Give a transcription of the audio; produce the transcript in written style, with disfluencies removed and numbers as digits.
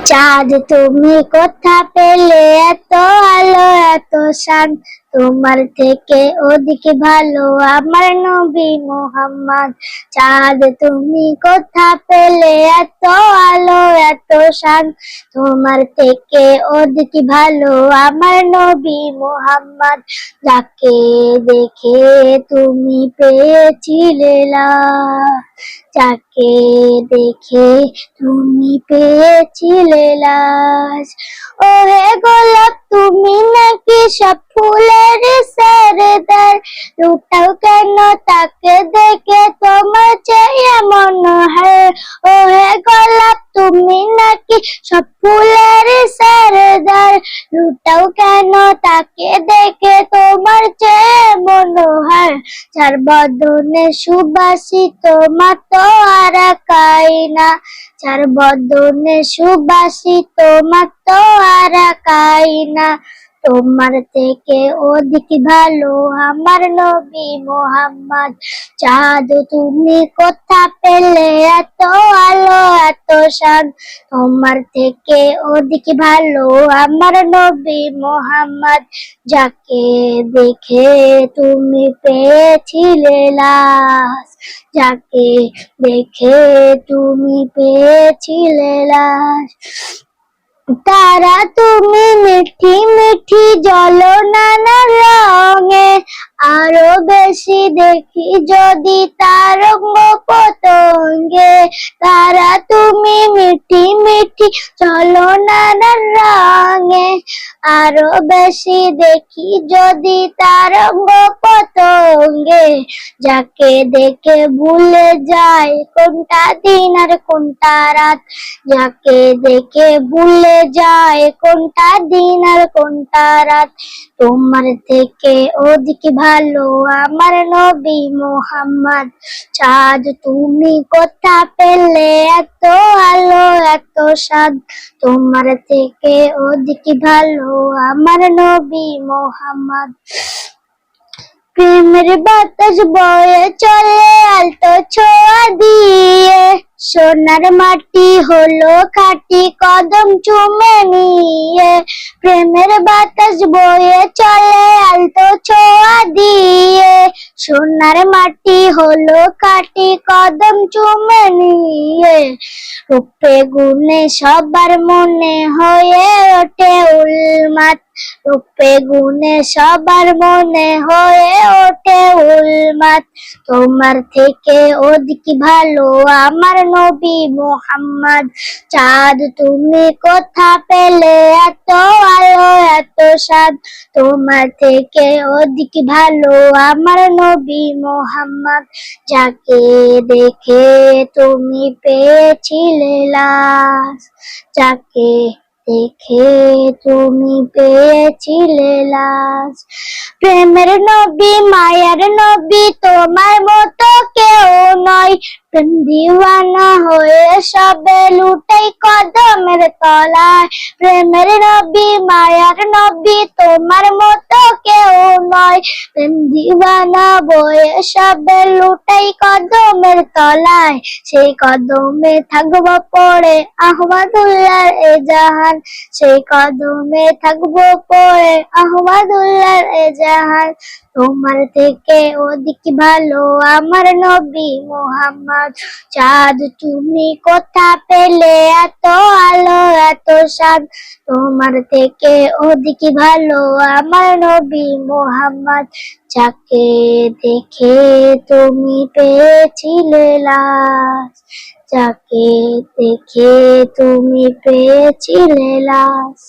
চাঁদ তুমি কোথা পেলে এত আলো এত শান, তোমার থেকে অধিক ভালো আমার নবী মুহাম্মদ। চাঁদ তুমি কোথা পেলে এত আলো এত শান, তোমার থেকে অধিক ভালো আমার নবী মুহাম্মদ। যাকে দেখে তুমি পেয়েছিলে লাশ, যাকে দেখে তুমি পেয়েছিলে লাশ। ওহে গোলাপ তুমি নাকি সব ফুলের সরদার, লুটাও কেন তাকে দেখে তোমার চেয়ে মনে হয়। ওহে গোলাপ তুমি নাকি সব ফুলের সরদার, লুটাও কেন তাকে দেখে তোমার চেয়ে মনে হয়। যার বদনে সুবাসিত মাতো আর কাইনা, যার বদনে সুবাসিত মাতো আর কাইনা, তোমার থেকে অধিক ভালো আমার নবী মুহাম্মদ। চাঁদ তুমি কোথা পেলে এত আলো এত শান, তোমার থেকে অধিক ভালো আমার নবী মুহাম্মদ। যাকে দেখে তুমি পেয়েছিলে লাশ, যাকে দেখে তুমি পেয়েছিলে লাশ। তারা তুমি মিঠি মিঠি জ্বলনানা রঙে, আরো বেশি দেখি যদি তারঙ্গ পতঙ্গে। তারা তুমি মিঠি মিঠি জ্বলনানা রঙে, আরো বেশি দেখি যদি তারঙ্গ পতঙ্গে। যাকে দেখে ভুলে যায় কোনটা দিন আর কোনটা রাত, যাকে দেখে ভুলে যায় কোনটা দিন আর কোনটা রাত, তোমার থেকে অধিক ভালো আমার নবী মুহাম্মদ। চাঁদ তুমি কোথা পেলে এত আলো এত শান, তোমার থেকে অধিক ভালো আমার নবী মুহাম্মদ। প্রেমের বাতাস বয়ে চলে আলতো ছোঁয়া দিয়ে, সোনার মাটি হলো খাঁটি কদম চুমে নিয়ে। প্রেমের বাতাস বয়ে চলে আলতো ছোঁয়া দিয়ে, সোনার মাটি হলো খাঁটি কদম চুমে নিয়ে। রূপে গুণে সবার মনে হয়ে ওঠে উন্মাদ, রূপে গুণে সবার মনে হয়ে ওঠে উন্মাদ। তোমার থেকে অধিক ভালো আমার নবী মুহাম্মদ। চাঁদ তুমি কোথা পেলে এত আলো এত শান, তোমার থেকে অধিক ভালো আমার নবী মুহাম্মদ। যাকে দেখে তুমি পেয়েছিলে লাশ, যাকে দেখে তুমি পেয়েছিলে লাশ। প্রেমের নবী মায়ার নবী তোমার মতো কেউ নয়, প্রেম দিওয়ানা হয়ে সবে লুটাই কদমের তলায়। প্রেমের নবী মায়ার নবী তোমার মতো কেউ নয়, প্রেম দিওয়ানা বয়ে সবে লুটাই কদমের তলায়। সেই কদমে থাকবো পড়ে আহমদুল্লাহর এ জাহান, সেই কদমে থাকবো পড়ে আহমদুল্লাহর এ জাহান। তোমার থেকে অধিক ভালো আমার নবী মুহাম্মদ। চাঁদ তুমি কোথা পেলে এত আলো এত শান, তোমার থেকে অধিক ভালো আমার নবী মুহাম্মদ। যাকে দেখে তুমি পেয়েছিলে লাশ, যাকে দেখে তুমি পেয়েছিলে লাশ।